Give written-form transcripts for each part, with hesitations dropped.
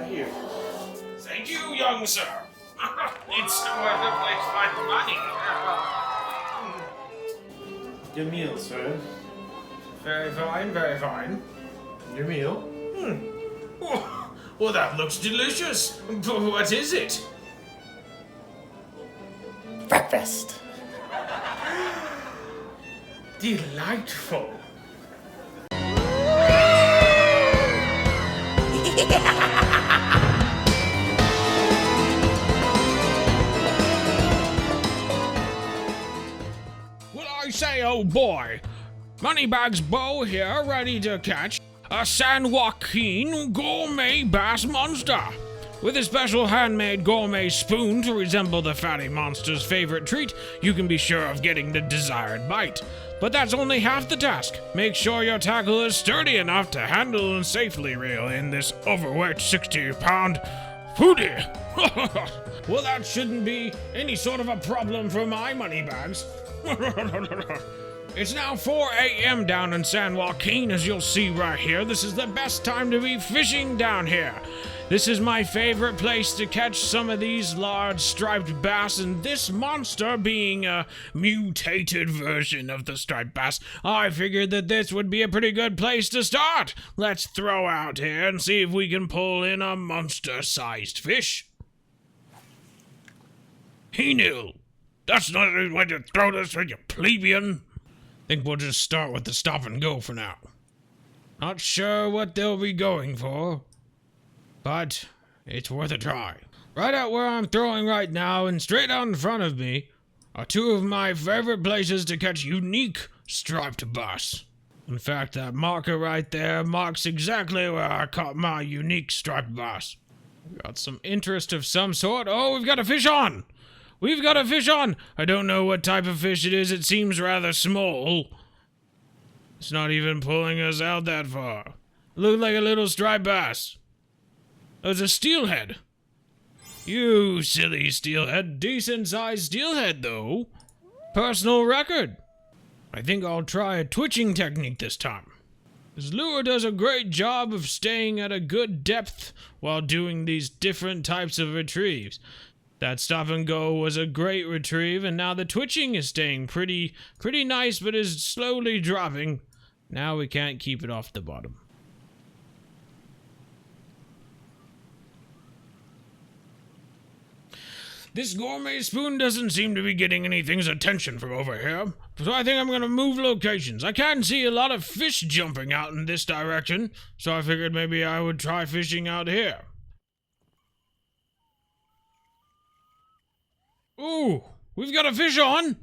Right here. Thank you, young sir. Need somewhere to place my money. Your meal, sir. Very fine, very fine. Your meal. Oh, well, that looks delicious. But what is it? Breakfast. Delightful. Well, I say, oh boy, MoneyBags Bo here, ready to catch a San Joaquin gourmet bass monster. With a special handmade gourmet spoon to resemble the fatty monster's favorite treat, you can be sure of getting the desired bite. But that's only half the task. Make sure your tackle is sturdy enough to handle and safely reel in this overweight 60-pound foodie. Well, that shouldn't be any sort of a problem for my money bags. It's now 4 a.m. down in San Joaquin, as you'll see right here. This is the best time to be fishing down here. This is my favorite place to catch some of these large striped bass, and this monster being a mutated version of the striped bass, I figured that this would be a pretty good place to start. Let's throw out here and see if we can pull in a monster-sized fish. He knew. That's not the way to throw this, you plebeian. Think we'll just start with the stop and go for now. Not sure what they'll be going for, but it's worth a try. Right out where I'm throwing right now and straight out in front of me are two of my favorite places to catch unique striped bass. In fact, that marker right there marks exactly where I caught my unique striped bass. We've got some interest of some sort. Oh, we've got a fish on! We've got a fish on! I don't know what type of fish it is. It seems rather small. It's not even pulling us out that far. Looked like a little striped bass. Oh, it's a steelhead. You silly steelhead. Decent-sized steelhead, though. Personal record. I think I'll try a twitching technique this time. This lure does a great job of staying at a good depth while doing these different types of retrieves. That stop and go was a great retrieve, and now the twitching is staying pretty nice, but is slowly dropping. Now we can't keep it off the bottom. This gourmet spoon doesn't seem to be getting anything's attention from over here, so I think I'm gonna move locations. I can see a lot of fish jumping out in this direction, so I figured maybe I would try fishing out here. Ooh, we've got a fish on!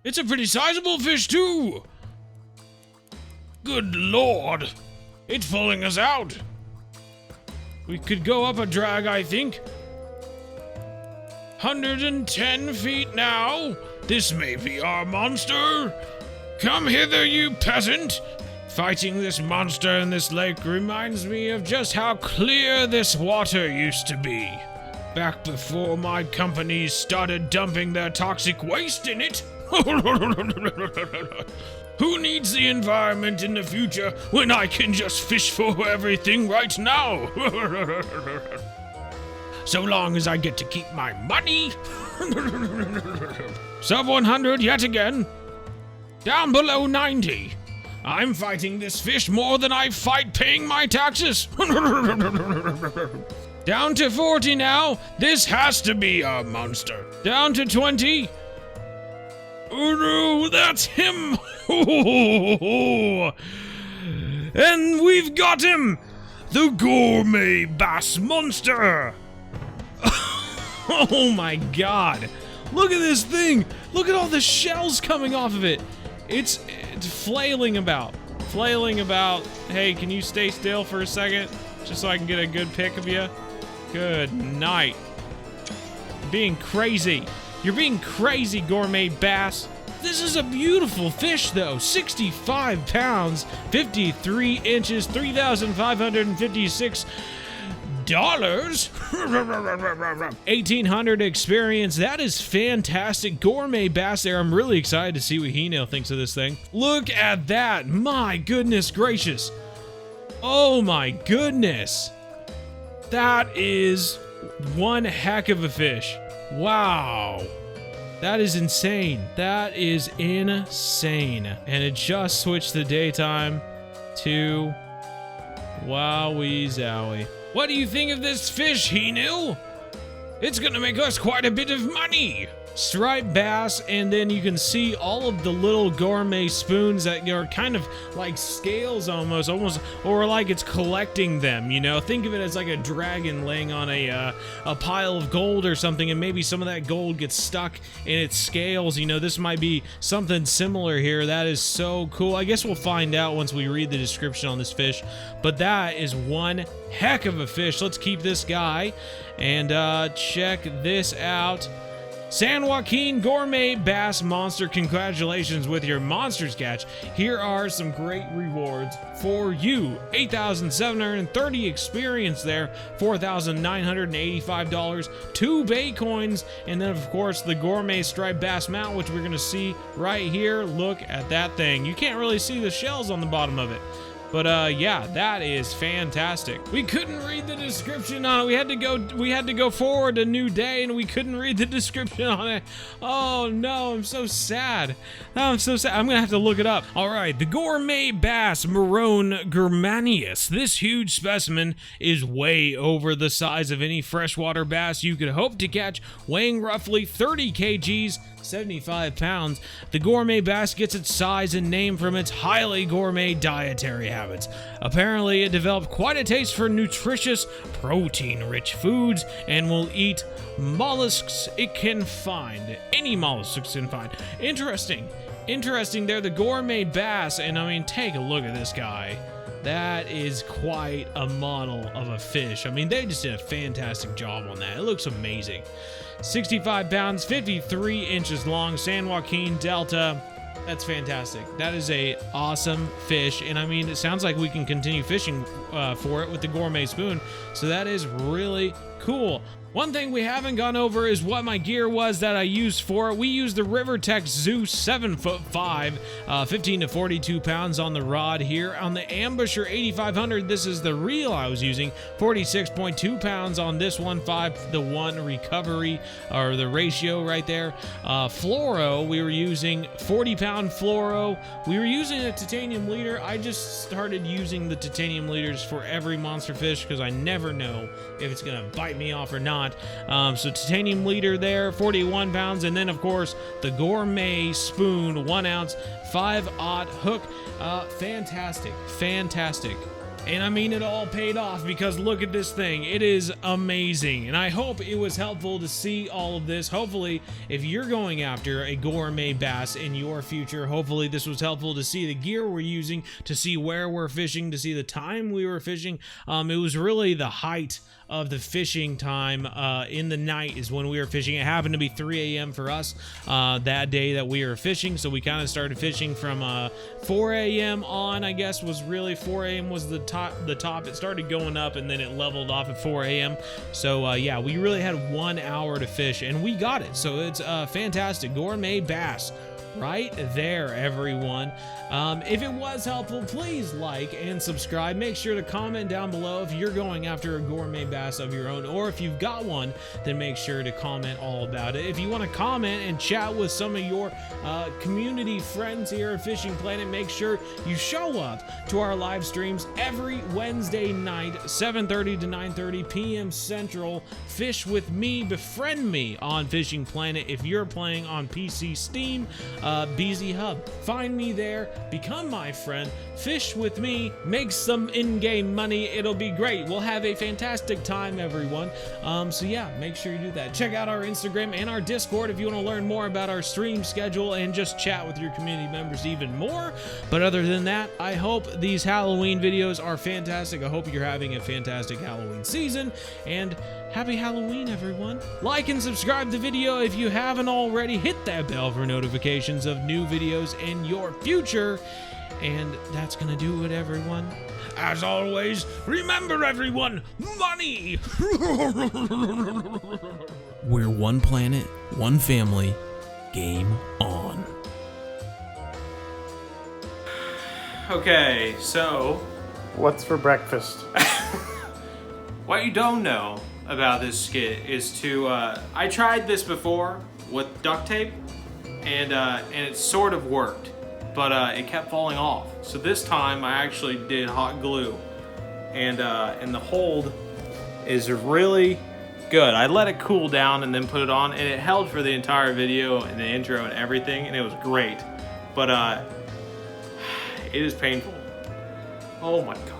It's a pretty sizable fish, too! Good lord! It's pulling us out! We could go up a drag, I think. 110 feet now! This may be our monster! Come hither, you peasant! Fighting this monster in this lake reminds me of just how clear this water used to be. Back before my companies started dumping their toxic waste in it. Who needs the environment in the future when I can just fish for everything right now? So long as I get to keep my money. Sub 100 yet again. Down below 90. I'm fighting this fish more than I fight paying my taxes. Down to 40 now. This has to be a monster. Down to 20. Oh no, that's him. And we've got him. The gourmet bass monster. Oh my god. Look at this thing. Look at all the shells coming off of it. It's flailing about. Hey, can you stay still for a second? Just so I can get a good pic of you. Good night. Being crazy. You're being crazy, gourmet bass. This is a beautiful fish, though. 65 pounds, 53 inches, $3,556. 1,800 experience. That is fantastic. Gourmet bass there. I'm really excited to see what He-Nail thinks of this thing. Look at that. My goodness gracious. Oh my goodness. That is one heck of a fish. Wow. That is insane. That is insane. And it just switched the daytime to wowee zowie. What do you think of this fish, Hinu? It's gonna make us quite a bit of money. Striped bass, and then you can see all of the little gourmet spoons that are kind of like scales almost, or like it's collecting them, you know? Think of it as like a dragon laying on a pile of gold or something, and maybe some of that gold gets stuck in its scales, you know? This might be something similar here. That is so cool. I guess we'll find out once we read the description on this fish, but that is one heck of a fish. Let's keep this guy and check this out. San Joaquin Gourmet Bass Monster, congratulations with your monsters catch. Here are some great rewards for you. 8,730 experience there, $4,985, 2 bay coins, and then of course the gourmet striped bass mount, which we're gonna see right here. Look at that thing. You can't really see the shells on the bottom of it. But yeah, that is fantastic. We couldn't read the description on it. We had to go forward a new day, and we couldn't read the description on it. Oh no, I'm so sad. Oh, I'm so sad. I'm gonna have to look it up. All right, the gourmet bass Marone germanius. This huge specimen is way over the size of any freshwater bass you could hope to catch, weighing roughly 30 kgs. 75 pounds. The gourmet bass gets its size and name from its highly gourmet dietary habits. Apparently, it developed quite a taste for nutritious, protein-rich foods and will eat mollusks it can find. Any mollusks it can find. Interesting there, the gourmet bass, and I mean, take a look at this guy. That is quite a model of a fish. I mean, they just did a fantastic job on that. It looks amazing. 65 pounds, 53 inches long, San Joaquin Delta. That's fantastic. That is a awesome fish, and I mean, it sounds like we can continue fishing for it with the gourmet spoon, so that is really cool. One thing we haven't gone over is what my gear was that I used for it. We used the Rivertech Zeus 7'5", 15 to 42 pounds on the rod here. On the Ambusher 8500, this is the reel I was using, 46.2 pounds on this one, 5-to-1 recovery, or the ratio right there. Fluoro, we were using 40-pound fluoro. We were using a titanium leader. I just started using the titanium leaders for every monster fish because I never know if it's gonna bite me off or not. So titanium leader there, 41 pounds, and then of course the gourmet spoon, 1 ounce, 5/0 hook. Fantastic. And I mean, it all paid off because look at this thing. It is amazing. And I hope it was helpful to see all of this. Hopefully, if you're going after a gourmet bass in your future, hopefully this was helpful to see the gear we're using, to see where we're fishing, to see the time we were fishing. It was really the height of the fishing time in the night is when we were fishing. It happened to be 3 a.m. for us that day that we were fishing, so we kind of started fishing from 4 a.m. on, I guess. Was really 4 a.m. was the top. It started going up and then it leveled off at 4 a.m. So yeah, we really had 1 hour to fish and we got it. So it's fantastic. Gourmet bass right there, everyone. If it was helpful, please like and subscribe. Make sure to comment down below if you're going after a gourmet bass of your own, or if you've got one, then make sure to comment all about it. If you want to comment and chat with some of your community friends here at Fishing Planet, make sure you show up to our live streams every Wednesday night, 7:30 to 9:30 p.m. Central. Fish with me, befriend me on Fishing Planet. If you're playing on PC Steam, BZHub, find me there, become my friend, fish with me, make some in-game money. It'll be great. We'll have a fantastic time, everyone. So yeah, make sure you do that. Check out our Instagram and our Discord if you want to learn more about our stream schedule and just chat with your community members even more. But other than that, I hope these Halloween videos are fantastic. I hope you're having a fantastic Halloween season, and happy Halloween, everyone. Like and subscribe to the video if you haven't already. Hit that bell for notifications of new videos in your future. And that's gonna do it, everyone. As always, remember, everyone, money! We're one planet, one family. Game on. Okay, so What's for breakfast? What you don't know about this skit is to, I tried this before with duct tape, and it sort of worked, but it kept falling off. So this time I actually did hot glue, and the hold is really good. I let it cool down and then put it on, and it held for the entire video and the intro and everything, and it was great. But it is painful. Oh my god.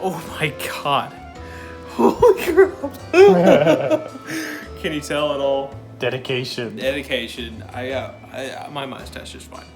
Oh my god. Holy crap. Can you tell at all? Dedication. Dedication. My mustache is fine.